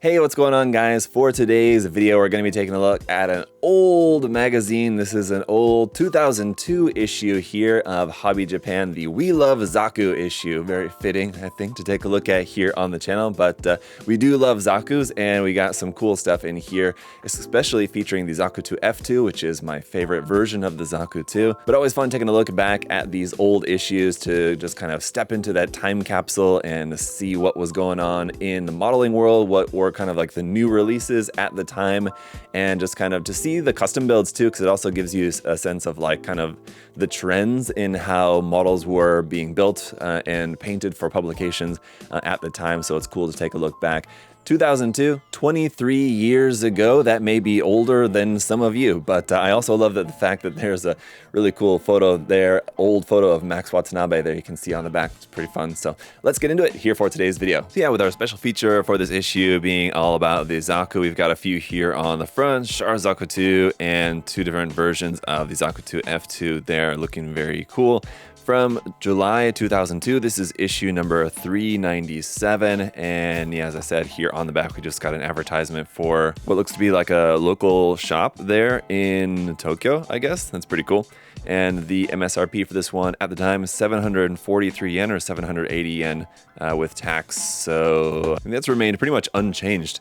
Hey, what's going on, guys? For today's video, we're going to be taking a look at an old magazine. This is an old 2002 issue here of Hobby Japan, the We Love Zaku issue. Very fitting, I think, to take a look at here on the channel, but we do love Zakus, and we got some cool stuff in here, especially featuring the Zaku 2 F2, which is my favorite version of the Zaku 2. But always fun taking a look back at these old issues to just kind of step into that time capsule and see what was going on in the modeling world, what were kind of like the new releases at the time, and just kind of to see the custom builds too, because it also gives you a sense of like kind of the trends in how models were being built and painted for publications at the time. So it's cool to take a look back. 2002, 23 years ago. That may be older than some of you, but I also love that the fact that there's a really cool photo there, old photo of Max Watanabe there you can see on the back. It's pretty fun. So let's get into it here for today's video. So yeah, with our special feature for this issue being all about the Zaku, we've got a few here on the front, Char Zaku 2 and two different versions of the Zaku 2 F2 there, looking very cool. From July 2002, this is issue number 397, and yeah, as I said, here on the back we just got an advertisement for what looks to be like a local shop there in Tokyo, I guess. That's pretty cool. And the MSRP for this one at the time is 743 yen or 780 yen with tax, so I think that's remained pretty much unchanged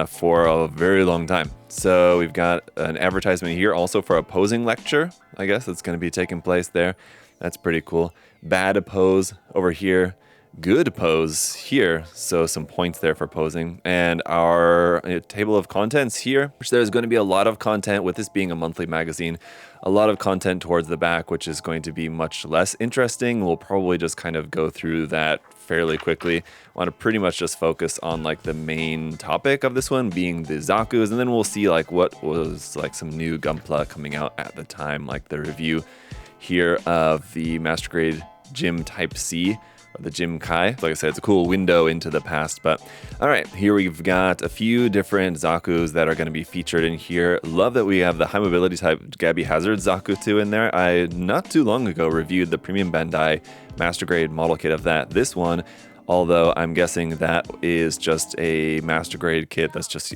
for a very long time. So we've got an advertisement here also for a posing lecture, I guess, that's going to be taking place there. That's pretty cool. Bad pose over here, good pose here. So some points there for posing. And our table of contents here, which there's going to be a lot of content with this being a monthly magazine, a lot of content towards the back, which is going to be much less interesting. We'll probably just kind of go through that fairly quickly. I want to pretty much just focus on like the main topic of this one being the Zakus, and then we'll see like what was like some new Gunpla coming out at the time, like the review here of the Master Grade Gym Type C, or the Gym Kai. Like I said, it's a cool window into the past, but all right, here we've got a few different Zakus that are going to be featured in here. Love that we have the high mobility type Gabby Hazard Zaku 2 in there. I, not too long ago, reviewed the Premium Bandai Master Grade model kit of that. This one, although I'm guessing that is just a master grade kit that's just,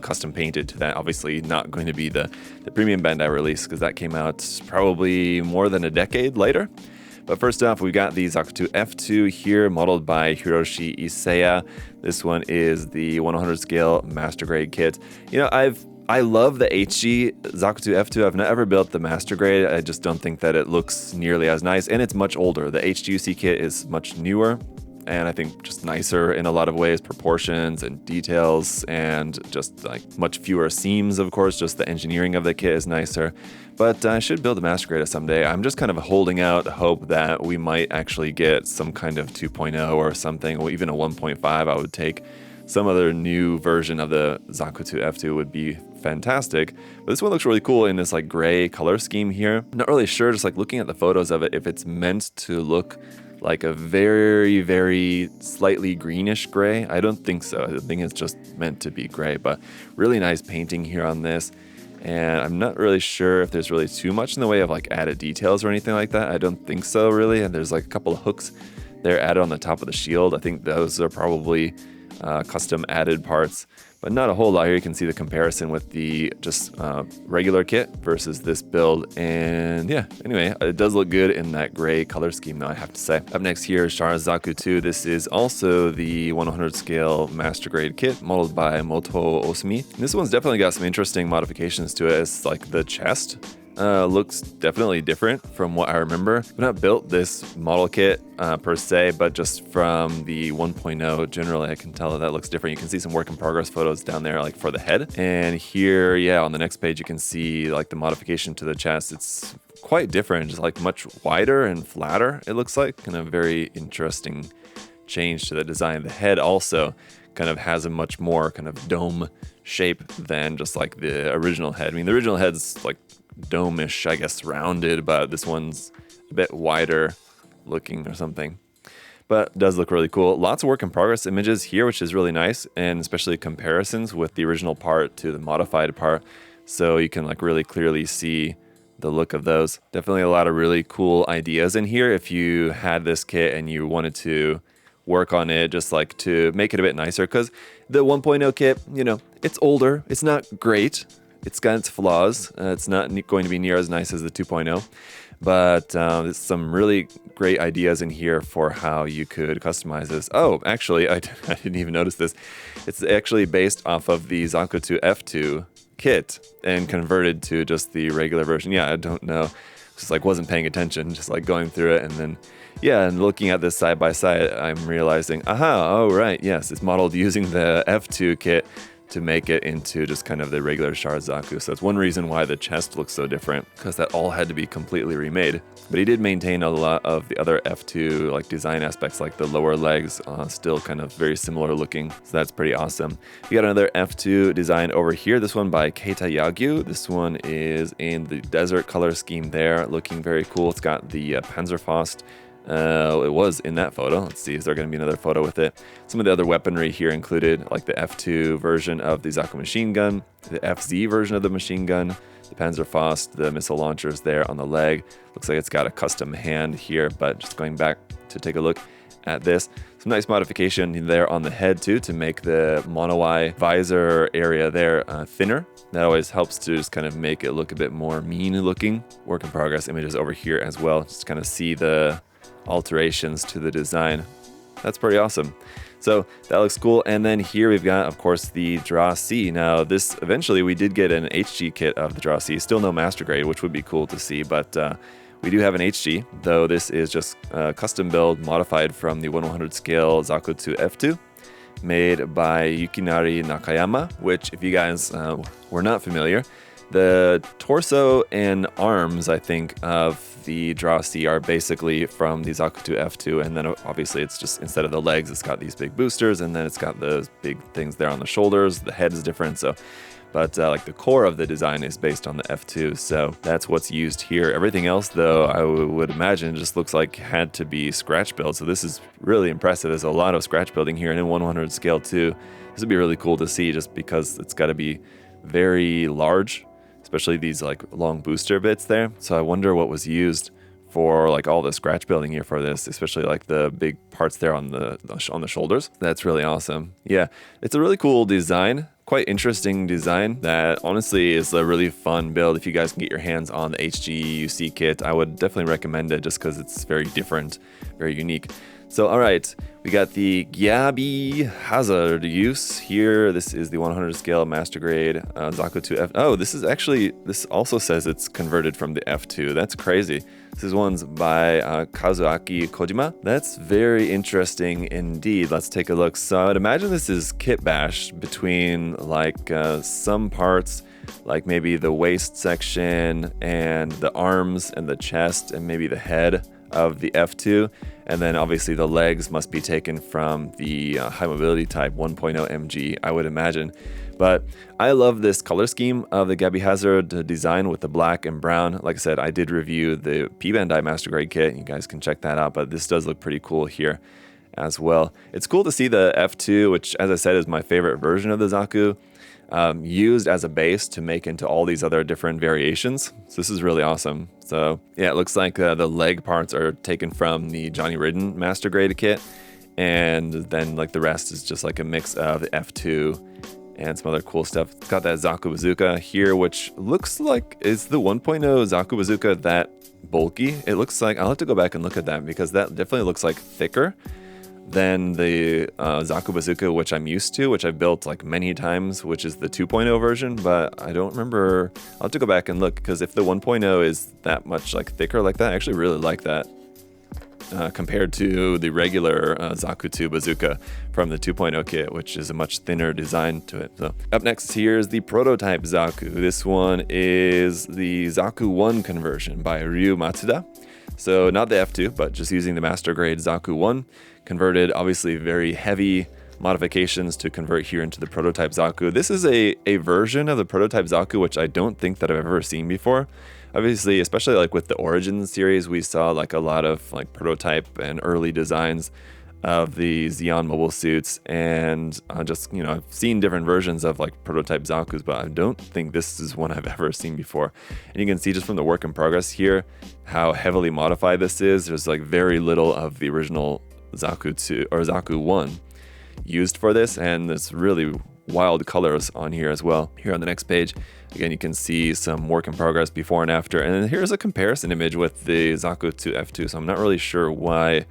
custom painted to that. Obviously not going to be the Premium Bandai release, because that came out probably more than a decade later. But first off, we've got the Zaku 2 F2 here, modeled by Hiroshi Isaya. This one is the 100 scale master grade kit. I love the HG Zaku 2 F2. I've never built the master grade. I just don't think that it looks nearly as nice, and it's much older. The HGUC kit is much newer, and I think just nicer in a lot of ways, proportions and details, and just like much fewer seams, of course. Just the engineering of the kit is nicer. But I should build a master grade someday. I'm just kind of holding out hope that we might actually get some kind of 2.0 or something, or even a 1.5. I would take some other new version of the Zaku 2 F2 would be fantastic. But this one looks really cool in this like gray color scheme here. I'm not really sure, just like looking at the photos of it, if it's meant to look like a very, very slightly greenish gray. I don't think so. I think it's just meant to be gray, but really nice painting here on this. And I'm not really sure if there's really too much in the way of like added details or anything like that. I don't think so, really. And there's like a couple of hooks there added on the top of the shield. I think those are probably custom added parts, but not a whole lot here. You can see the comparison with the just regular kit versus this build. And yeah, anyway, it does look good in that gray color scheme, though, I have to say. Up next here is Char Zaku 2. This is also the 100 scale master grade kit modeled by Moto Osumi. And this one's definitely got some interesting modifications to it. It's like the chest looks definitely different from what I remember. I've not built this model kit per se, but just from the 1.0 generally I can tell that looks different. You can see some work in progress photos down there like for the head, and here, yeah, on the next page you can see like the modification to the chest. It's quite different, just like much wider and flatter, it looks like. Kind of very interesting change to the design. The head also kind of has a much more kind of dome shape than just like the original head. I mean, the original head's like dome-ish, I guess, rounded, but this one's a bit wider looking or something. But does look really cool. Lots of work in progress images here, which is really nice, and especially comparisons with the original part to the modified part, so you can like really clearly see the look of those. Definitely a lot of really cool ideas in here if you had this kit and you wanted to work on it just like to make it a bit nicer, because the 1.0 kit, you know, it's older, it's not great, it's got its flaws, it's not going to be near as nice as the 2.0, but there's some really great ideas in here for how you could customize this. Oh, actually, I didn't even notice this. It's actually based off of the Zaku 2 F2 kit and converted to just the regular version. Yeah, I don't know. Just like wasn't paying attention, just like going through it, and then yeah, and looking at this side by side, I'm realizing, aha, oh right, yes, it's modeled using the F2 kit to make it into just kind of the regular Shard Zaku. So that's one reason why the chest looks so different, because that all had to be completely remade. But he did maintain a lot of the other F2 like design aspects, like the lower legs, still kind of very similar looking. So that's pretty awesome. We got another F2 design over here. This one by Keita Yagyu. This one is in the desert color scheme there, looking very cool. It's got the Panzerfaust. It was in that photo. Let's see, is there going to be another photo with it? Some of the other weaponry here included, like the F2 version of the Zaku machine gun, the FZ version of the machine gun, the Panzerfaust, the missile launchers there on the leg. Looks like it's got a custom hand here, but just going back to take a look at this. Some nice modification there on the head too, to make the mono-eye visor area there thinner. That always helps to just kind of make it look a bit more mean looking. Work in progress images over here as well, just kind of see the alterations to the design. That's pretty awesome. So that looks cool. And then here we've got, of course, the Draw C. Now this, eventually we did get an HG kit of the Draw C, still no master grade, which would be cool to see, but we do have an HG, though this is just a custom build modified from the 1/100 scale Zaku 2 F2, made by Yukinari Nakayama, which if you guys were not familiar, the torso and arms, I think, of the Draw C are basically from the Zaku 2 F2, and then obviously it's just, instead of the legs, it's got these big boosters, and then it's got those big things there on the shoulders. The head is different, so, but like the core of the design is based on the F2, so that's what's used here. Everything else, though, I would imagine just looks like had to be scratch built, so this is really impressive. There's a lot of scratch building here, and in 1/100 scale too. This would be really cool to see, just because it's got to be very large, especially these like long booster bits there. So I wonder what was used for like all the scratch building here for this, especially like the big parts there on the shoulders. That's really awesome. Yeah, it's a really cool design, quite interesting design that honestly is a really fun build. If you guys can get your hands on the HG UC kit, I would definitely recommend it just because it's very different, very unique. So, all right, we got the Gyabi Hazard use here. This is the 100 scale master grade Zaku 2 F. Oh, this also says it's converted from the F2. That's crazy. This one's by Kazuaki Kojima. That's very interesting indeed. Let's take a look. So I would imagine this is kit bashed between like some parts, like maybe the waist section and the arms and the chest and maybe the head of the F2, and then obviously the legs must be taken from the high mobility type 1.0 MG, I would imagine. But I love this color scheme of the Gyabi Hazard design with the black and brown. Like I said, I did review the P-Bandai Master Grade kit. You guys can check that out, but this does look pretty cool here as well. It's cool to see the F2, which as I said is my favorite version of the Zaku, used as a base to make into all these other different variations. So this is really awesome. So yeah, it looks like the leg parts are taken from the Johnny Ridden Master Grade kit, and then like the rest is just like a mix of the F2 and some other cool stuff. It's got that Zaku bazooka here, which looks like, is the 1.0 Zaku bazooka that bulky? It looks like, I'll have to go back and look at that because that definitely looks like thicker than the Zaku bazooka, which I'm used to, which I've built like many times, which is the 2.0 version, but I don't remember. I'll have to go back and look, because if the 1.0 is that much like thicker like that, I actually really like that compared to the regular Zaku 2 bazooka from the 2.0 kit, which is a much thinner design to it. So up next here is the prototype Zaku. This one is the Zaku 1 conversion by Ryu Matsuda. So not the F2, but just using the master grade Zaku 1. Converted, obviously very heavy modifications to convert here into the prototype Zaku. This is a version of the prototype Zaku which I don't think that I've ever seen before. Obviously, especially like with the Origins series, we saw like a lot of like prototype and early designs of the Xeon mobile suits, and just, you know, I've seen different versions of like prototype Zakus, but I don't think this is one I've ever seen before. And you can see just from the work in progress here how heavily modified this is. There's like very little of the original Zaku 2 or Zaku 1 used for this, and there's really wild colors on here as well. Here on the next page, again, you can see some work in progress before and after, and then here's a comparison image with the Zaku 2 F2, so I'm not really sure why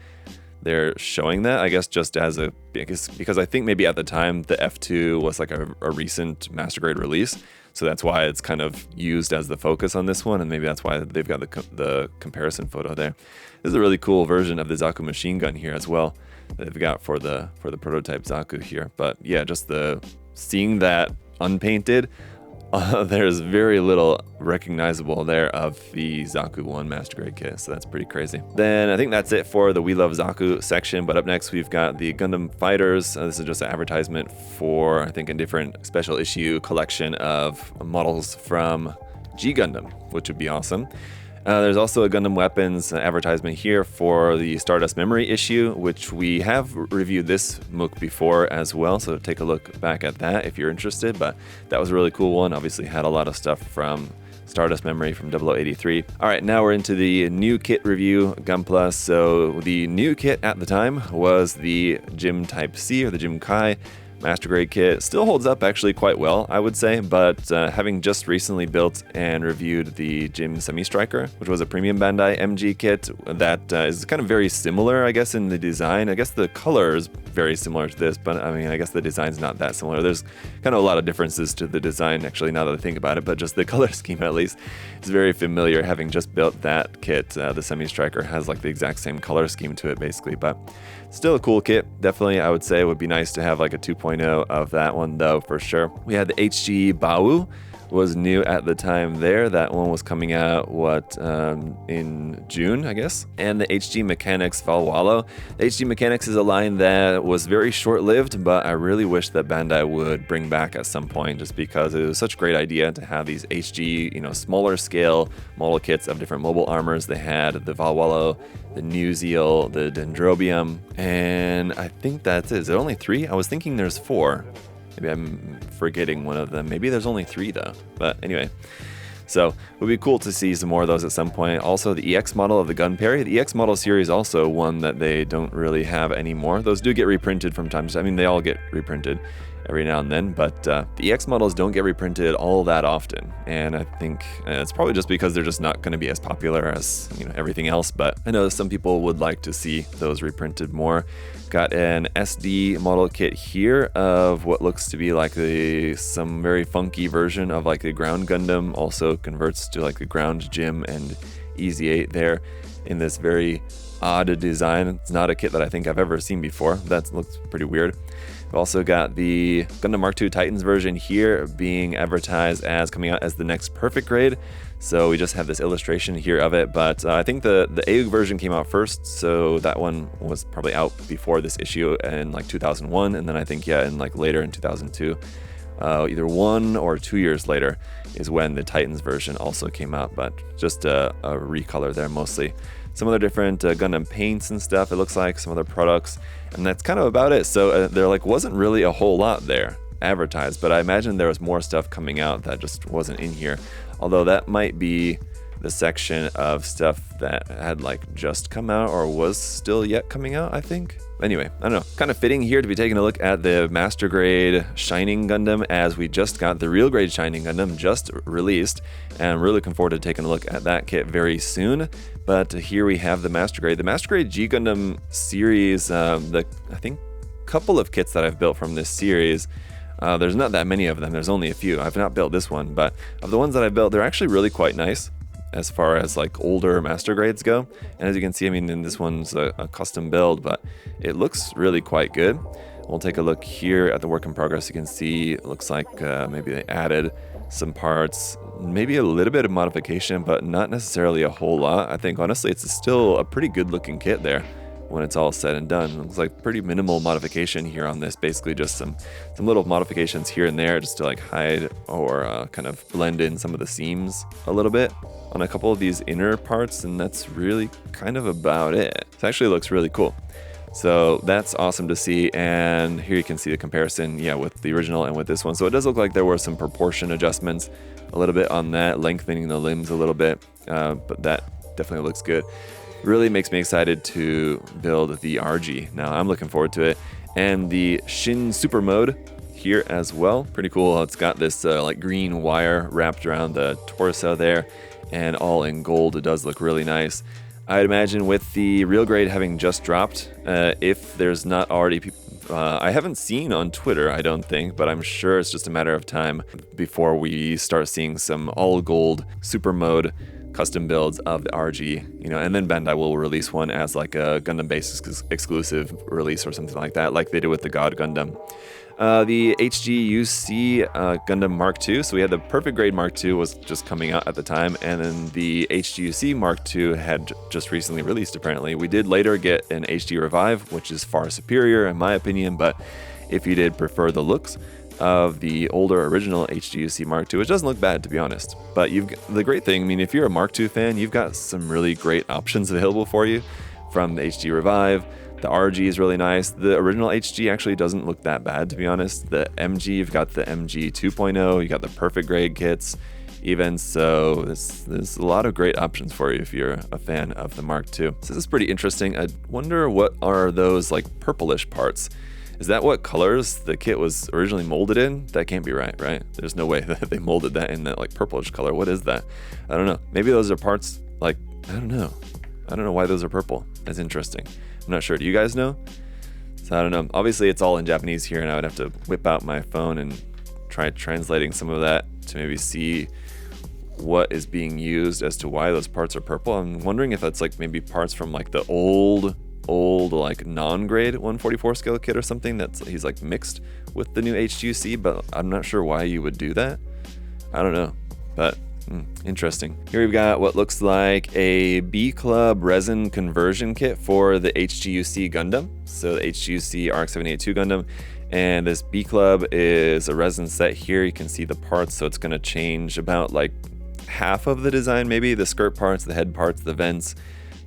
they're showing that. I guess just as a, because I think maybe at the time the F2 was like a recent master grade release, so that's why it's kind of used as the focus on this one, and maybe that's why they've got the comparison photo there. This is a really cool version of the Zaku machine gun here as well that they've got for the prototype Zaku here. But yeah, just seeing that unpainted, there's very little recognizable there of the Zaku 1 Master Grade kit, so that's pretty crazy. Then I think that's it for the We Love Zaku section, but up next we've got the Gundam Fighters. This is just an advertisement for, I think, a different special issue collection of models from G Gundam, which would be awesome. There's also a Gundam Weapons advertisement here for the Stardust Memory issue, which we have reviewed this MOOC before as well, so take a look back at that if you're interested, but that was a really cool one. Obviously had a lot of stuff from Stardust Memory from 0083. Alright, now we're into the new kit review, Gunpla. So the new kit at the time was the Gym Type C, or the Gym Kai Master Grade kit. Still holds up actually quite well, I would say, but having just recently built and reviewed the Gym Semi-Striker, which was a premium Bandai MG kit that is kind of very similar, I guess, in the design. I guess the color is very similar to this, but I mean, I guess the design's not that similar. There's kind of a lot of differences to the design, actually, now that I think about it, but just the color scheme, at least, is very familiar. Having just built that kit, the Semi-Striker has like the exact same color scheme to it, basically, but still a cool kit. Definitely, I would say it would be nice to have like a 2.0 of that one, though, for sure. We had the HG Bawu, was new at the time there. That one was coming out, in June, I guess. And the HG Mechanics Valwalo. The HG Mechanics is a line that was very short-lived, but I really wish that Bandai would bring back at some point, just because it was such a great idea to have these HG, smaller scale model kits of different mobile armors. They had the Valwalo, the New Zeal, the Dendrobium, and I think that's it. Is it only 3? I was thinking there's 4. Maybe I'm forgetting one of them. Maybe there's only 3 though. But anyway, so it would be cool to see some more of those at some point. Also, the EX model of the Gunpla. The EX model series also one that they don't really have anymore. Those do get reprinted from time to time. I mean, they all get reprinted every now and then, but the EX models don't get reprinted all that often, and I think it's probably just because they're just not going to be as popular as everything else. But I know some people would like to see those reprinted more. Got an SD model kit here of what looks to be like some very funky version of like the Ground Gundam. Also converts to like the Ground Gym and Easy 8 there in this very odd design. It's not a kit that I think I've ever seen before. That looks pretty weird. We've also got the Gundam Mark II Titans version here being advertised as coming out as the next perfect grade. So we just have this illustration here of it, but I think the AUG version came out first, so that one was probably out before this issue in like 2001, and then I think, in like later in 2002. Either 1 or 2 years later is when the Titans version also came out, but just a recolor there mostly. Some other different Gundam paints and stuff, it looks like, some other products, and that's kind of about it. So there wasn't really a whole lot there advertised, but I imagine there was more stuff coming out that just wasn't in here. Although that might be the section of stuff that had just come out or was still yet coming out, I think. Anyway, I don't know. Kind of fitting here to be taking a look at the Master Grade Shining Gundam, as we just got the Real Grade Shining Gundam just released, and I'm really looking forward to taking a look at that kit very soon. But here we have the Master Grade. The Master Grade G Gundam series, I think couple of kits that I've built from this series, there's not that many of them. There's only a few. I've not built this one, but of the ones that I've built, they're actually really quite nice as far as older master grades go. And as you can see, I mean, in this one's a custom build, but it looks really quite good. We'll take a look here at the work in progress. You can see it looks like maybe they added some parts, maybe a little bit of modification, but not necessarily a whole lot. I think honestly it's still a pretty good looking kit there when it's all said and done. It looks like pretty minimal modification here on this, basically just some little modifications here and there just to hide or kind of blend in some of the seams a little bit on a couple of these inner parts, and that's really kind of about it. It actually looks really cool. So that's awesome to see, and here you can see the comparison, with the original and with this one. So it does look like there were some proportion adjustments a little bit on that, lengthening the limbs a little bit, but that definitely looks good. Really makes me excited to build the RG. Now I'm looking forward to it. And the Shin Super Mode here as well. Pretty cool. It's got this like green wire wrapped around the torso there, and all in gold. It does look really nice. I'd imagine with the real grade having just dropped, if there's not already people, I haven't seen on Twitter, I don't think, but I'm sure it's just a matter of time before we start seeing some all gold super mode custom builds of the RG, you know, and then Bandai will release one as like a Gundam base exclusive release or something like that, like they did with the God Gundam. The HGUC Gundam Mark II, so we had the Perfect Grade Mark II was just coming out at the time, and then the HGUC Mark II had just recently released apparently. We did later get an HD Revive, which is far superior in my opinion, but if you did prefer the looks of the older original HGUC Mark II, which doesn't look bad to be honest, but the great thing, I mean, if you're a Mark II fan, you've got some really great options available for you from the HD Revive. The RG is really nice. The original HG actually doesn't look that bad, to be honest. The MG, you've got the MG 2.0, you got the Perfect Grade kits, even so. There's a lot of great options for you if you're a fan of the Mark II. So this is pretty interesting. I wonder what are those like purplish parts. Is that what colors the kit was originally molded in? That can't be right? There's no way that they molded that in that like purplish color. What is that? I don't know. Maybe those are parts like, I don't know why those are purple. That's interesting. I'm not sure. Do you guys know? So I don't know. Obviously, it's all in Japanese here, and I would have to whip out my phone and try translating some of that to maybe see what is being used as to why those parts are purple. I'm wondering if that's like maybe parts from like the old like non-grade 144 scale kit or something that's he's like mixed with the new HGC, but I'm not sure why you would do that. I don't know, but interesting. Here we've got what looks like a B Club resin conversion kit for the HGUC Gundam. So the HGUC RX-782 Gundam, and this B Club is a resin set here. You can see the parts, so it's going to change about like half of the design, maybe the skirt parts, the head parts, the vents,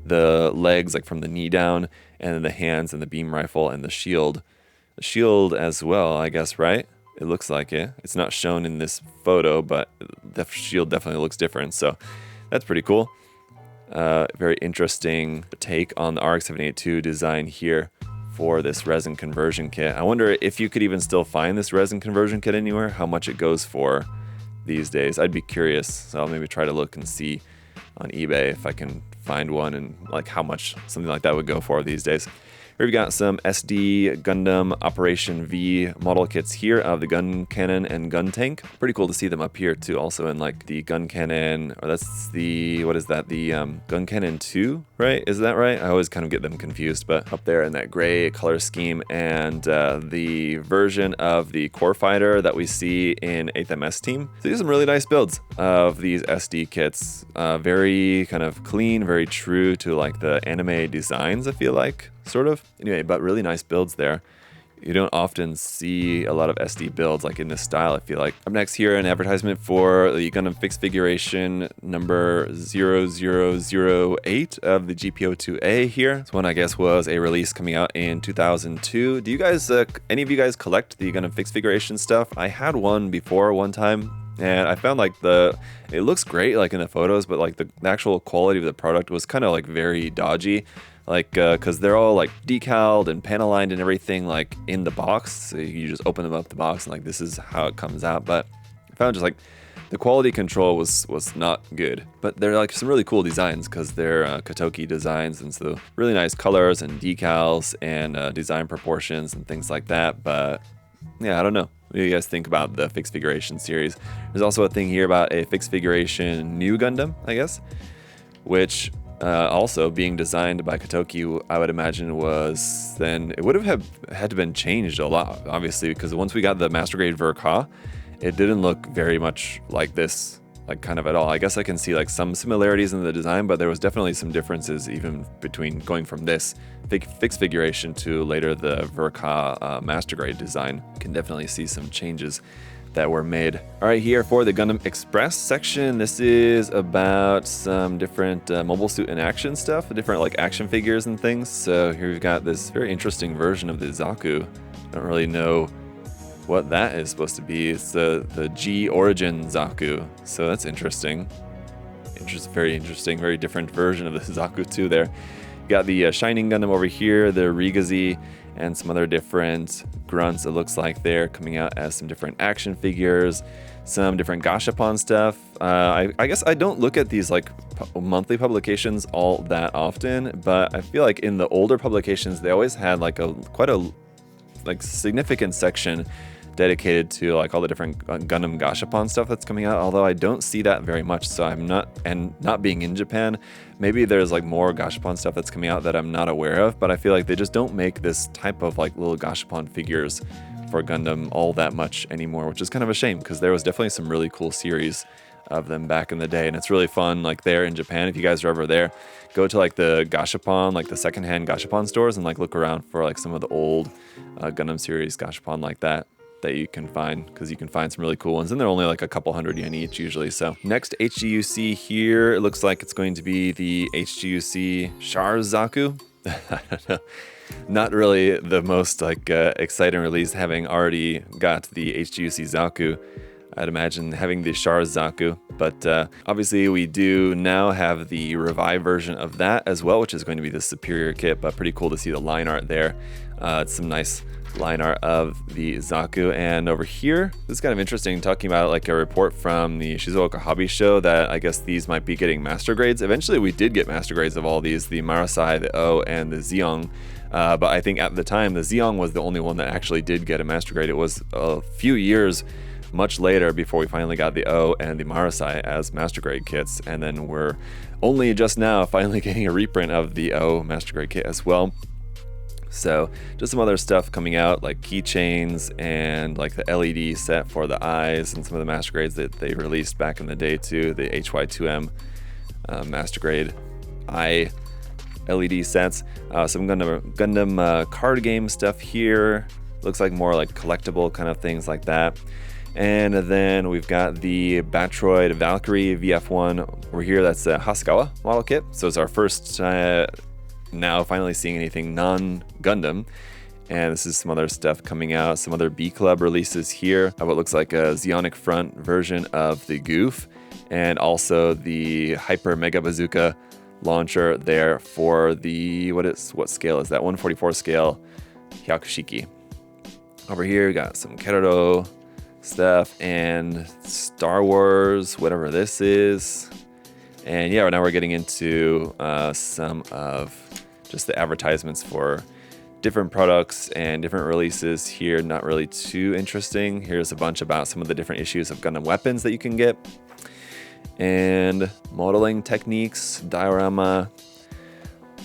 the legs like from the knee down, and then the hands and the beam rifle and the shield. The shield as well, I guess, right? It looks like it. It's not shown in this photo, but the shield definitely looks different, so that's pretty cool. Very interesting take on the RX-782 design here for this resin conversion kit. I wonder if you could even still find this resin conversion kit anywhere, how much it goes for these days. I'd be curious, so I'll maybe try to look and see on eBay if I can find one and like how much something like that would go for these days. Here we've got some SD Gundam Operation V model kits here of the gun cannon and gun tank. Pretty cool to see them up here too, also in like the gun cannon, or that's the, what is that? The gun cannon 2, right? Is that right? I always kind of get them confused, but up there in that gray color scheme, and the version of the core fighter that we see in 8th MS team. So these are some really nice builds of these SD kits. Very kind of clean, very true to like the anime designs, I feel like. Sort of. Anyway, but really nice builds there. You don't often see a lot of SD builds like in this style, I feel like. Up next here, an advertisement for the Gundam fixed figuration number 0008 of the GPO2A here. This one, I guess, was a release coming out in 2002. Do you guys, any of you guys collect the Gundam fixed figuration stuff? I had one before one time, and I found like it looks great like in the photos, but like the actual quality of the product was kind of like very dodgy. Like, because they're all like decaled and panel lined and everything like in the box. So you just open them up the box and like this is how it comes out. But I found just like the quality control was not good. But they're like some really cool designs because they're Katoki designs, and so really nice colors and decals and design proportions and things like that. But yeah, I don't know. What do you guys think about the fixed figuration series? There's also a thing here about a fixed figuration new Gundam, I guess, which also being designed by Katoki, I would imagine was then, it would have had to been changed a lot, obviously, because once we got the Master Grade Verka, it didn't look very much like this, like kind of at all. I guess I can see like some similarities in the design, but there was definitely some differences even between going from this fixed figuration to later the Verka Master Grade design. You can definitely see some changes that were made. All right, here for the Gundam Express section, this is about some different mobile suit in action stuff, different like action figures and things. So here we've got this very interesting version of the Zaku. I don't really know what that is supposed to be. It's the G Origin Zaku, so that's interesting. very interesting, very different version of the Zaku 2 there. Got the Shining Gundam over here, the Rigazi, and some other different grunts, it looks like they're coming out as some different action figures, some different Gashapon stuff. I guess I don't look at these like monthly publications all that often, but I feel like in the older publications they always had like quite a significant section dedicated to like all the different Gundam Gashapon stuff that's coming out, although I don't see that very much. So not being in Japan, maybe there's like more Gashapon stuff that's coming out that I'm not aware of, but I feel like they just don't make this type of like little Gashapon figures for Gundam all that much anymore, which is kind of a shame because there was definitely some really cool series of them back in the day, and it's really fun like there in Japan. If you guys are ever there, go to like the Gashapon, like the secondhand Gashapon stores, and like look around for like some of the old Gundam series Gashapon like that you can find, because you can find some really cool ones, and they're only like a couple hundred yen each usually. So next HGUC here, it looks like it's going to be the HGUC Char Zaku. I don't know. Not really the most like exciting release, having already got the HGUC Zaku. I'd imagine having the Char Zaku, but obviously we do now have the revived version of that as well, which is going to be the superior kit, but pretty cool to see the line art there. It's some nice line art of the Zaku. And over here, this is kind of interesting, talking about like a report from the Shizuoka Hobby Show that I guess these might be getting master grades. Eventually we did get master grades of all these, the Marasai, the O, and the Zeong. But I think at the time the Zeong was the only one that actually did get a master grade. It was a few years much later before we finally got the O and the Marasai as master grade kits, and then we're only just now finally getting a reprint of the O master grade kit as well. So just some other stuff coming out, like keychains and like the LED set for the eyes, and some of the master grades that they released back in the day too, the HY2M master grade eye LED sets. Some Gundam card game stuff here. Looks like more like collectible kind of things like that. And then we've got the Batroid Valkyrie VF1 over here. That's a Hasegawa model kit. So it's our first now finally seeing anything non-Gundam. And this is some other stuff coming out, some other B Club releases here of what looks like a Zeonic Front version of the Goof, and also the Hyper Mega Bazooka launcher there for the, what scale is that? 144 scale Hyakushiki. Over here we got some Keroro stuff and Star Wars, whatever this is. And yeah, now we're getting into some of just the advertisements for different products and different releases here. Not really too interesting. Here's a bunch about some of the different issues of Gundam weapons that you can get, and modeling techniques, diorama,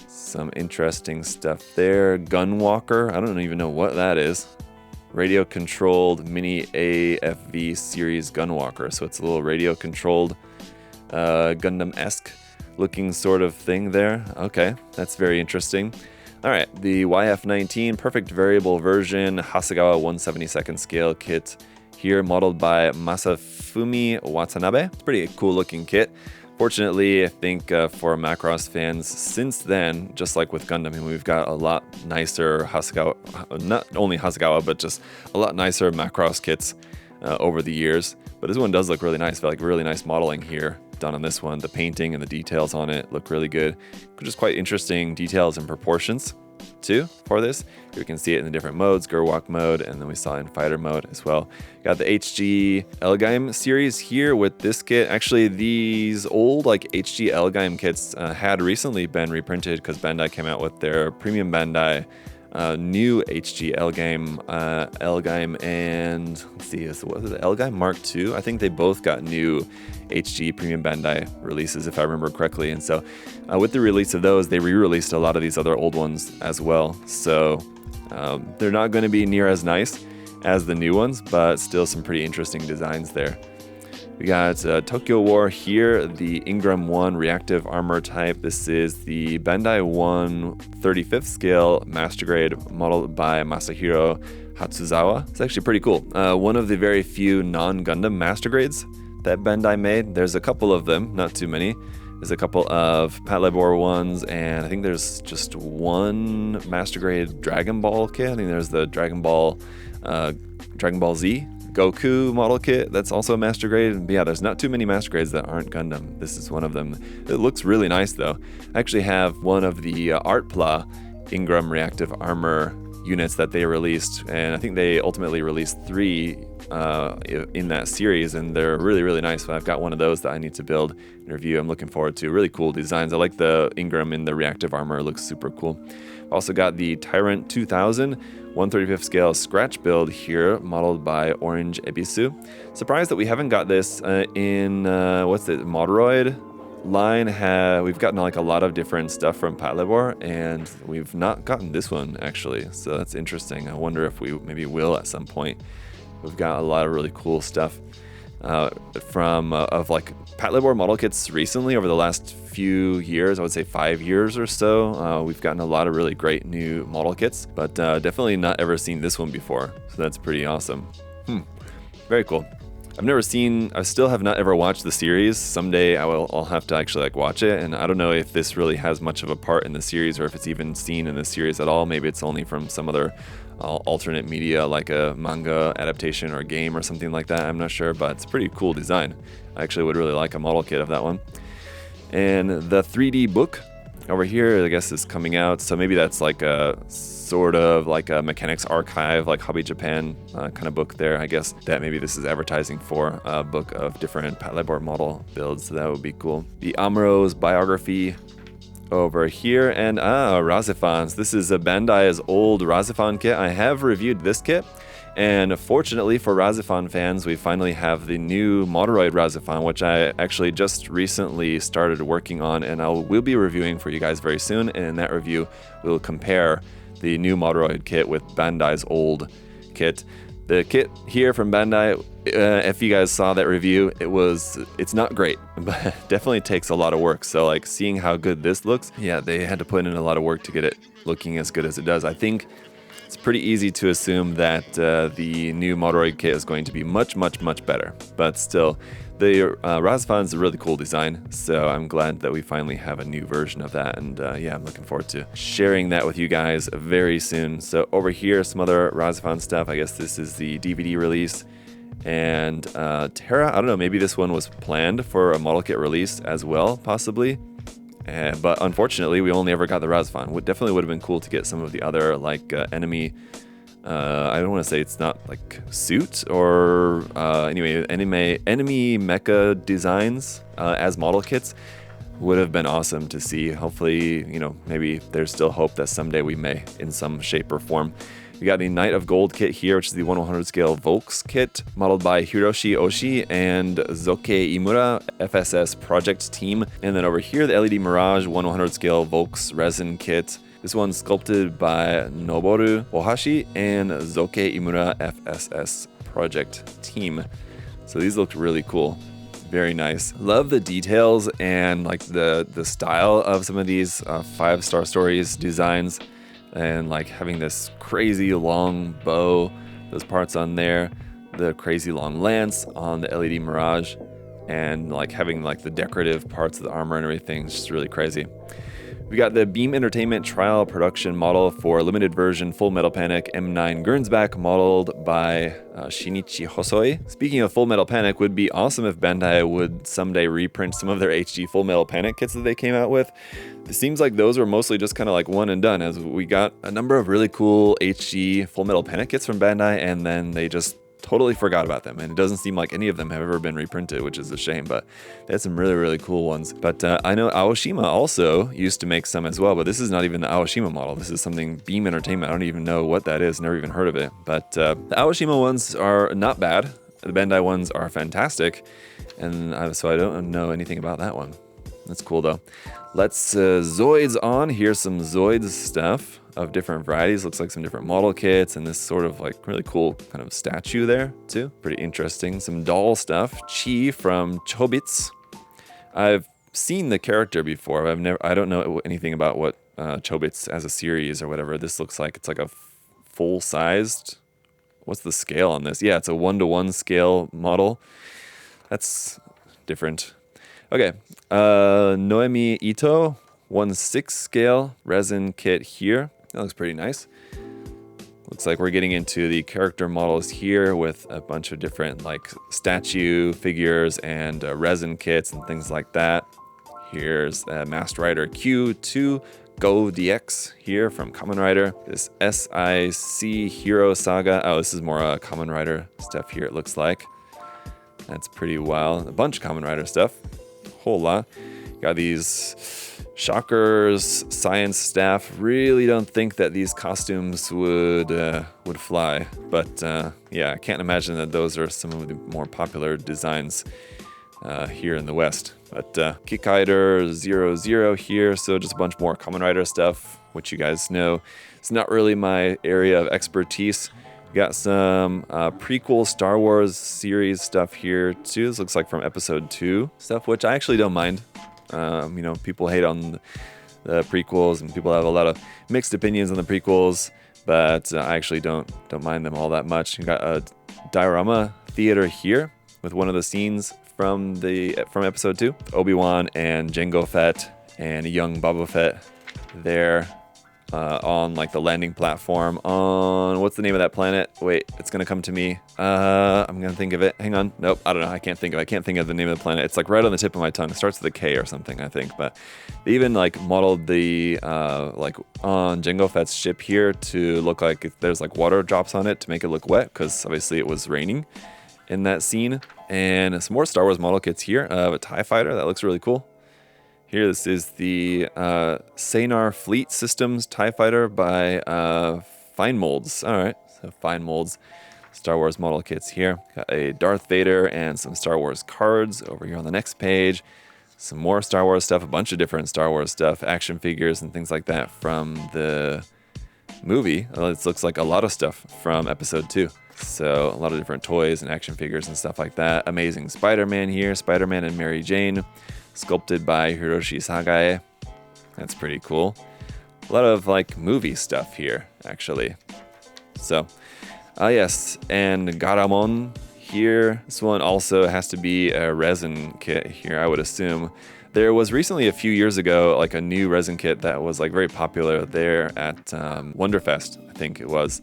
some interesting stuff there. Gunwalker, I don't even know what that is. Radio controlled mini AFV series Gunwalker. So it's a little radio controlled Gundam-esque looking sort of thing there. Okay, that's very interesting. All right, the YF-19 perfect variable version Hasegawa 1/72 scale kit here, modeled by Masafumi Watanabe. It's a pretty cool looking kit. Fortunately, I think for Macross fans, since then, just like with Gundam, we've got a lot nicer Hasegawa, not only Hasegawa, but just a lot nicer Macross kits over the years. But this one does look really nice. I feel like really nice modeling here done on this one. The painting and the details on it look really good. Just quite interesting details and proportions too for this. You can see it in the different modes, Gerwalk mode, and then we saw in fighter mode as well. Got the HG Elgaim series here with this kit. Actually, these old like HG Elgaim kits had recently been reprinted because Bandai came out with their premium Bandai new HG Elgaim and let's see, what is it, Elgaim Mark II? I think they both got new HG Premium Bandai releases, if I remember correctly. And so with the release of those, they re-released a lot of these other old ones as well. So they're not going to be near as nice as the new ones, but still some pretty interesting designs there. We got Tokyo War here, the Ingram 1 reactive armor type. This is the Bandai 1 35th scale master grade modeled by Masahiro Hatsuzawa. It's actually pretty cool. One of the very few non-Gundam master grades that Bandai made. There's a couple of them, not too many. There's a couple of Patlabor ones, and I think there's just one master grade Dragon Ball kit. I think there's the Dragon Ball Z Goku model kit that's also a master grade. But yeah, there's not too many master grades that aren't Gundam. This is one of them. It looks really nice though. I actually have one of the Artpla Ingram reactive armor units that they released, and I think they ultimately released 3 in that series, and they're really, really nice. I've got one of those that I need to build and review. I'm looking forward to really cool designs. I like the Ingram in the reactive armor. It looks super cool. I've also got the Tyrant 2000 1/35 scale scratch build here, modeled by Orange Ebisu. Surprised that we haven't got this in what's it, Modroid line. We've gotten like a lot of different stuff from Patlabor, and we've not gotten this one actually, so that's interesting. I wonder if we maybe will at some point. We've got a lot of really cool stuff from like Patlabor model kits recently over the last few years. I would say 5 years or so. We've gotten a lot of really great new model kits, but definitely not ever seen this one before, so that's pretty awesome. Very cool. I still have not ever watched the series. Someday I'll have to actually like watch it, and I don't know if this really has much of a part in the series or if it's even seen in the series at all. Maybe it's only from some other alternate media like a manga adaptation or a game or something like that. I'm not sure, but it's a pretty cool design. I actually would really like a model kit of that one. And the 3D book over here, I guess, is coming out, so maybe that's like a sort of like a mechanics archive, like Hobby Japan kind of book there. I guess that maybe this is advertising for a book of different Patlabor model builds, so that would be cool. The Amuro's biography over here, and Razifans. This is a Bandai's old Razifan kit. I have reviewed this kit, and fortunately for Razifan fans, we finally have the new Modroid Razifan, which I actually just recently started working on, and we'll be reviewing for you guys very soon. And in that review, we'll compare the new Modroid kit with Bandai's old kit. The kit here from Bandai, if you guys saw that review, it's not great, but definitely takes a lot of work. So like seeing how good this looks, yeah, they had to put in a lot of work to get it looking as good as it does. I think it's pretty easy to assume that the new Modroid kit is going to be much, much, much better. But still, the Razifan is a really cool design, so I'm glad that we finally have a new version of that. And yeah, I'm looking forward to sharing that with you guys very soon. So over here, some other Razifan stuff. I guess this is the DVD release. And Terra, I don't know, maybe this one was planned for a model kit release as well, possibly. But unfortunately, we only ever got the Razifan. It definitely would have been cool to get some of the other like enemy. I don't want to say it's not like suit or anyway, enemy mecha designs as model kits would have been awesome to see. Hopefully, you know, maybe there's still hope that someday we may in some shape or form. We got the Knight of Gold kit here, which is the 1/100 scale Volks kit, modeled by Hiroshi Oshii and Zoke Imura, FSS project team. And then over here, the LED Mirage 1/100 scale Volks resin kit. This one's sculpted by Noboru Ohashi and Zoke Imura, FSS project team. So these look really cool. Very nice. Love the details and like the style of some of these 5-star stories designs. And like having this crazy long bow, those parts on there, the crazy long lance on the LED Mirage, and like having like the decorative parts of the armor and everything. It's just really crazy. We got the Beam Entertainment trial production model for limited version Full Metal Panic M9 Gernsback, modeled by Shinichi Hosoi. Speaking of Full Metal Panic, would be awesome if Bandai would someday reprint some of their HD Full Metal Panic kits that they came out with. It seems like those were mostly just kind of like one and done, as we got a number of really cool HD Full Metal Panic kits from Bandai, and then they just totally forgot about them, and it doesn't seem like any of them have ever been reprinted, which is a shame, but they had some really, really cool ones. But I know Aoshima also used to make some as well, but this is not even the Aoshima model. This is something Beam Entertainment. I don't even know what that is, never even heard of it. But the Aoshima ones are not bad. The Bandai ones are fantastic, and so I don't know anything about that one. That's cool though. Let's Zoids on. Here's some Zoids stuff of different varieties. Looks like some different model kits and this sort of like really cool kind of statue there too. Pretty interesting. Some doll stuff. Chi from Chobits. I've seen the character before. I don't know anything about what Chobits as a series or whatever. This looks like it's like a full-sized. What's the scale on this? Yeah, it's a 1:1 scale model. That's different. Okay, Noemi Ito, 1/6 scale resin kit here. That looks pretty nice. Looks like we're getting into the character models here with a bunch of different like statue figures and resin kits and things like that. Here's Masked Rider Q2 Go DX here from Kamen Rider. This SIC Hero Saga. Oh, this is more Kamen Rider stuff here, it looks like. That's pretty wild. A bunch of Kamen Rider stuff. Whole lot. Got these Shockers science staff. Really don't think that these costumes would fly, but yeah, I can't imagine that those are some of the more popular designs here in the West. But Kikaider 00 here, so just a bunch more Kamen Rider stuff, which you guys know. It's not really my area of expertise. We got some prequel Star Wars series stuff here too. This looks like from episode 2 stuff, which I actually don't mind. You know, people hate on the prequels, and people have a lot of mixed opinions on the prequels, but I actually don't mind them all that much. You got a diorama theater here with one of the scenes from episode 2. Obi-Wan and Jango Fett and a young Boba Fett there on like the landing platform on, what's the name of that planet? Wait, it's gonna come to me. I'm gonna think of it. Hang on. Nope, I don't know. I can't think of the name of the planet. It's like right on the tip of my tongue. It starts with a K or something, I think. But they even like modeled the like on Jango Fett's ship here to look like there's like water drops on it to make it look wet, because obviously it was raining in that scene. And some more Star Wars model kits here of a TIE fighter. That looks really cool. Here, this is the Sanar Fleet Systems TIE Fighter by Fine Molds. All right, so Fine Molds Star Wars model kits here. Got a Darth Vader and some Star Wars cards over here on the next page. Some more Star Wars stuff, a bunch of different Star Wars stuff, action figures and things like that from the movie. It looks like a lot of stuff from episode 2. So a lot of different toys and action figures and stuff like that. Amazing Spider-Man here, Spider-Man and Mary Jane, sculpted by Hiroshi Sagae. That's pretty cool. A lot of like movie stuff here, actually. So, yes, and Garamon here. This one also has to be a resin kit here, I would assume. There was recently, a few years ago, like a new resin kit that was like very popular there at Wonderfest, I think it was,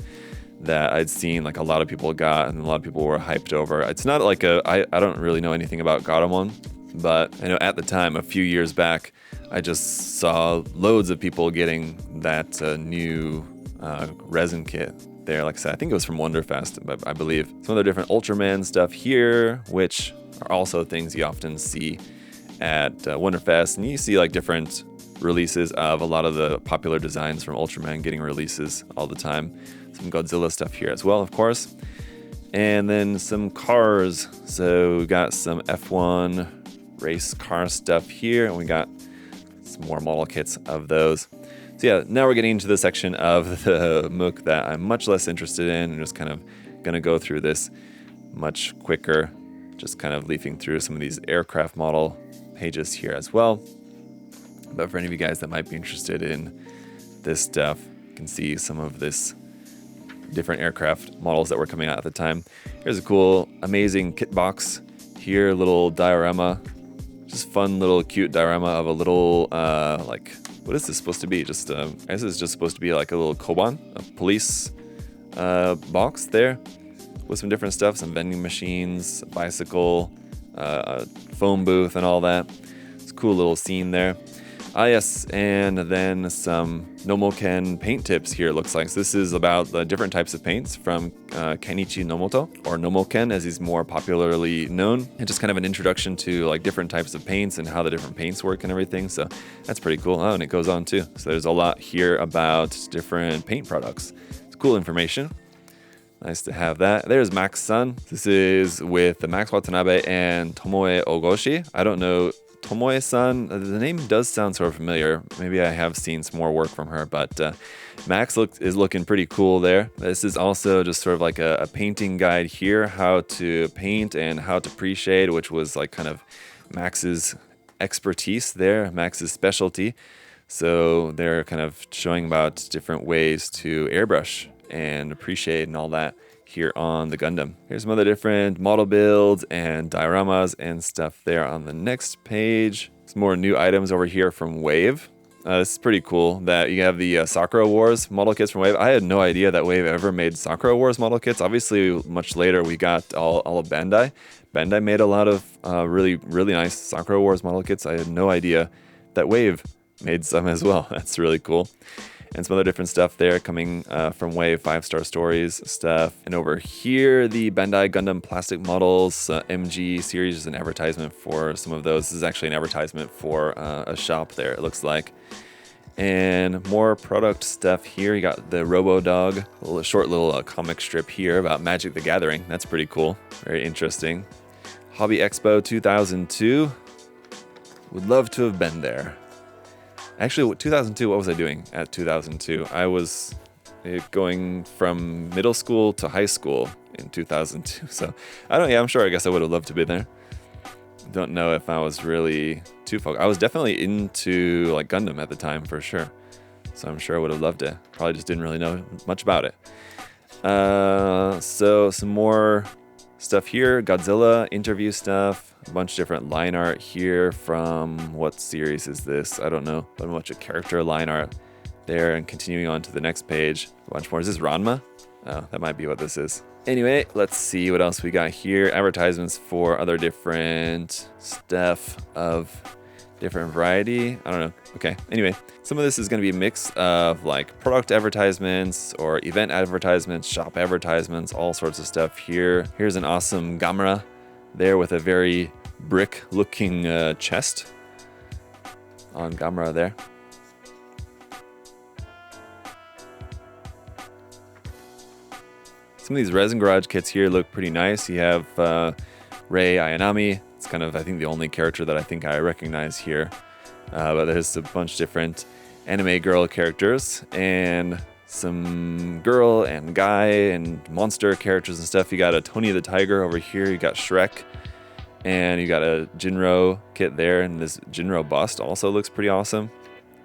that I'd seen like a lot of people got and a lot of people were hyped over. It's not like I don't really know anything about Garamon, but I know at the time, a few years back, I just saw loads of people getting that new resin kit there. Like I said, I think it was from Wonderfest, I believe. Some of the different Ultraman stuff here, which are also things you often see at Wonderfest. And you see like different releases of a lot of the popular designs from Ultraman getting releases all the time. Some Godzilla stuff here as well, of course. And then some cars. So we got some F1 race car stuff here, and we got some more model kits of those. So yeah, now we're getting into the section of the MOOC that I'm much less interested in. I'm just kind of gonna go through this much quicker, just kind of leafing through some of these aircraft model pages here as well. But for any of you guys that might be interested in this stuff, you can see some of this different aircraft models that were coming out at the time. Here's a cool, amazing kit box here, little diorama. Just fun little cute diorama of a little, like, what is this supposed to be? Just, I guess it's just supposed to be like a little koban, a police box there with some different stuff, some vending machines, a bicycle, a phone booth and all that. It's a cool little scene there. Ah, yes, and then some Nomoken paint tips here, it looks like. So this is about the different types of paints from Kenichi Nomoto, or Nomoken as he's more popularly known. And just kind of an introduction to like different types of paints and how the different paints work and everything. So that's pretty cool. Oh, and it goes on too. So there's a lot here about different paint products. It's cool information. Nice to have that. There's Max-san. This is with Max Watanabe and Tomoe Ogoshi. I don't know Tomoe-san, the name does sound sort of familiar. Maybe I have seen some more work from her, but Max is looking pretty cool there. This is also just sort of like a painting guide here, how to paint and how to pre-shade, which was like kind of Max's expertise there, Max's specialty. So they're kind of showing about different ways to airbrush and pre-shade and all that here on the Gundam. Here's some other different model builds and dioramas and stuff there on the next page. Some more new items over here from Wave. This is pretty cool that you have the Sakura Wars model kits from Wave. I had no idea that Wave ever made Sakura Wars model kits. Obviously, much later we got all of Bandai. Bandai made a lot of really nice Sakura Wars model kits. I had no idea that Wave made some as well. That's really cool. And some other different stuff there coming from Wave, 5-star stories stuff. And over here, the Bandai Gundam plastic models, MG series is an advertisement for some of those. This is actually an advertisement for a shop there, it looks like. And more product stuff here. You got the Robo Dog, a short little comic strip here about Magic the Gathering. That's pretty cool, very interesting. Hobby Expo 2002. Would love to have been there. Actually, 2002, what was I doing at 2002? I was going from middle school to high school in 2002. So, I'm sure I guess I would have loved to be there. Don't know if I was really too focused. I was definitely into like Gundam at the time for sure. So I'm sure I would have loved it. Probably just didn't really know much about it. So some more stuff here. Godzilla interview stuff. A bunch of different line art here from what series is this? I don't know. But a bunch of character line art there, and continuing on to the next page. A bunch more. Is this Ranma? Oh, that might be what this is. Anyway, let's see what else we got here. Advertisements for other different stuff of different variety. I don't know. Okay. Anyway, some of this is going to be a mix of like product advertisements or event advertisements, shop advertisements, all sorts of stuff here. Here's an awesome Gamera there with a very brick looking chest on Gamera there. Some of these Resin Garage kits here look pretty nice. You have Rei Ayanami. It's kind of, I think, the only character that I think I recognize here. But there's a bunch of different anime girl characters and some girl and guy and monster characters and stuff. You got a Tony the Tiger over here. You got Shrek. And you got a Jinro kit there. And this Jinro bust also looks pretty awesome.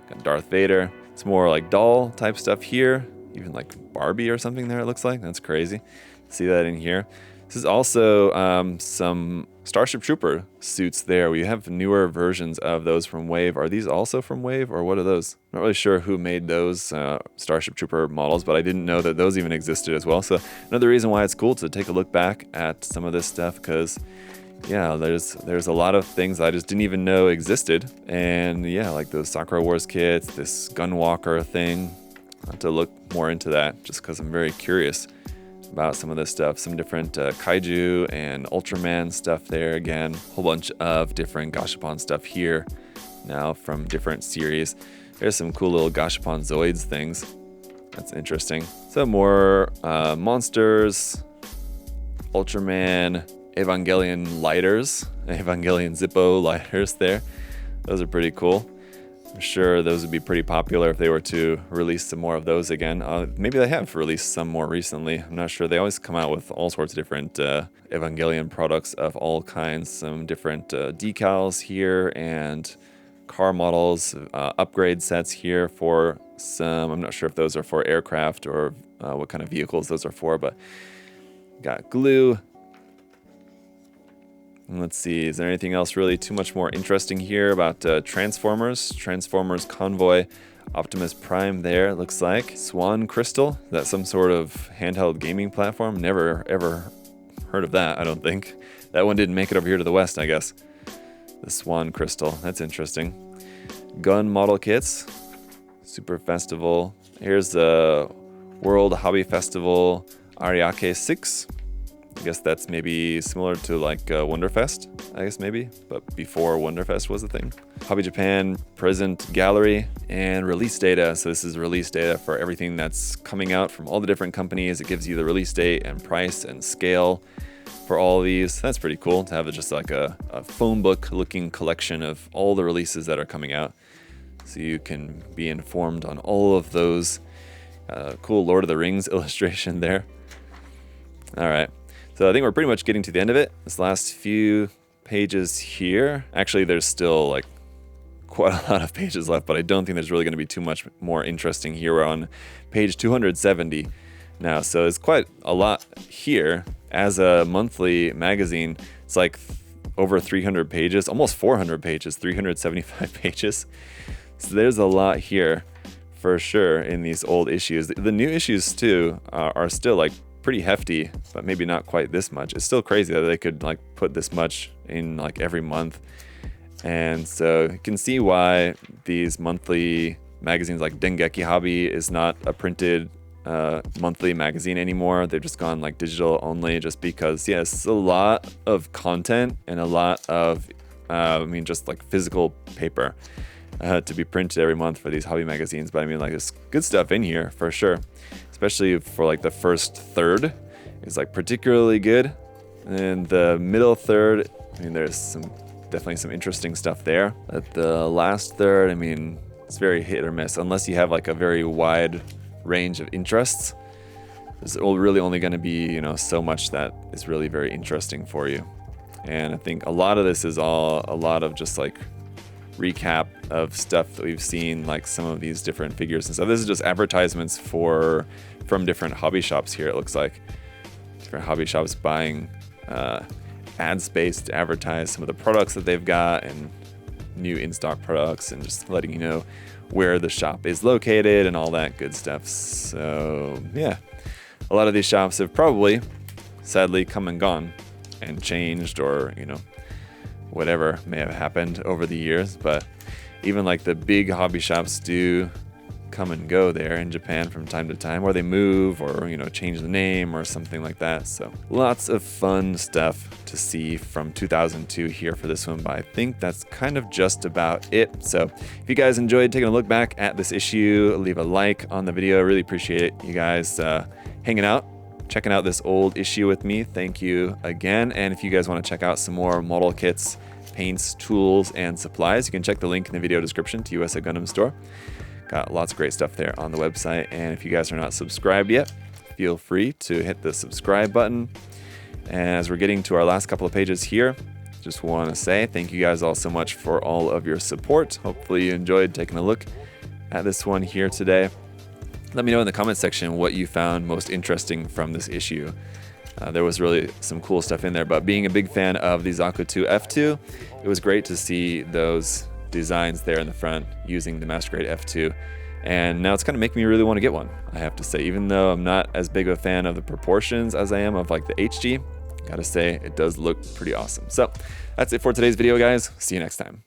Got Darth Vader. It's more like doll type stuff here. Even like Barbie or something there, it looks like. That's crazy. See that in here. This is also some Starship Trooper suits there. We have newer versions of those from Wave. Are these also from Wave, or what are those? Not really sure who made those Starship Trooper models, but I didn't know that those even existed as well. So another reason why it's cool to take a look back at some of this stuff, because yeah, there's a lot of things I just didn't even know existed. And yeah, like those Sakura Wars kits, this Gunwalker thing. I'll have to look more into that just because I'm very curious about some of this stuff. Some different Kaiju and Ultraman stuff there again. A whole bunch of different Gashapon stuff here now from different series. There's some cool little Gashapon Zoids things. That's interesting. So more monsters, Ultraman, Evangelion lighters, Evangelion Zippo lighters there. Those are pretty cool. I'm sure those would be pretty popular if they were to release some more of those again. Maybe they have released some more recently. I'm not sure. They always come out with all sorts of different Evangelion products of all kinds. Some different decals here and car models, upgrade sets here for some. I'm not sure if those are for aircraft or what kind of vehicles those are for, but got glue. Let's see, is there anything else really too much more interesting here about Transformers? Transformers Convoy, Optimus Prime there, it looks like. Swan Crystal, is that some sort of handheld gaming platform? Never ever heard of that, I don't think. That one didn't make it over here to the west, I guess. The Swan Crystal, that's interesting. Gun model kits, Super Festival. Here's the World Hobby Festival Ariake 6. I guess that's maybe similar to like Wonderfest, I guess maybe, but before Wonderfest was a thing. Hobby Japan present gallery and release data. So this is release data for everything that's coming out from all the different companies. It gives you the release date and price and scale for all of these. That's pretty cool to have just like a phone book looking collection of all the releases that are coming out. So you can be informed on all of those. Cool Lord of the Rings illustration there. All right. So I think we're pretty much getting to the end of it. This last few pages here. Actually, there's still like quite a lot of pages left, but I don't think there's really going to be too much more interesting here. We're on page 270 now, so it's quite a lot here. As a monthly magazine, it's like over 300 pages, almost 400 pages, 375 pages. So there's a lot here for sure in these old issues. The new issues too are still like pretty hefty, but maybe not quite this much. It's still crazy that they could like put this much in like every month. And so you can see why these monthly magazines like Dengeki Hobby is not a printed monthly magazine anymore. They've just gone like digital only, just because it's a lot of content and a lot of just like physical paper to be printed every month for these hobby magazines. But I mean, like, there's good stuff in here for sure, especially for like the first third is like particularly good. And the middle third, I mean, there's definitely some interesting stuff there. At the last third, I mean, it's very hit or miss unless you have like a very wide range of interests. There's really only going to be, so much that is really very interesting for you. And I think a lot of this is a lot of just like recap of stuff that we've seen, like some of these different figures and stuff. This is just advertisements from different hobby shops here. It looks like different hobby shops buying ad space to advertise some of the products that they've got and new in-stock products, and just letting you know where the shop is located and all that good stuff. So yeah, a lot of these shops have probably sadly come and gone and changed, or whatever may have happened over the years. But even like the big hobby shops do come and go there in Japan from time to time, or they move, or change the name or something like that. So lots of fun stuff to see from 2002 here for this one, but I think that's kind of just about it. So if you guys enjoyed taking a look back at this issue, leave a like on the video. I really appreciate it, you guys hanging out, checking out this old issue with me. Thank you again. And if you guys want to check out some more model kits, paints, tools, and supplies, you can check the link in the video description to USA Gundam Store. Got lots of great stuff there on the website. And if you guys are not subscribed yet, feel free to hit the subscribe button. And as we're getting to our last couple of pages here, just want to say thank you guys all so much for all of your support. Hopefully you enjoyed taking a look at this one here today. Let me know in the comment section what you found most interesting from this issue. There was really some cool stuff in there, but being a big fan of the Zaku 2 F2, it was great to see those designs there in the front using the Master Grade F2. And now it's kind of making me really want to get one, I have to say. Even though I'm not as big of a fan of the proportions as I am of like the HG, gotta say it does look pretty awesome. So that's it for today's video, guys. See you next time.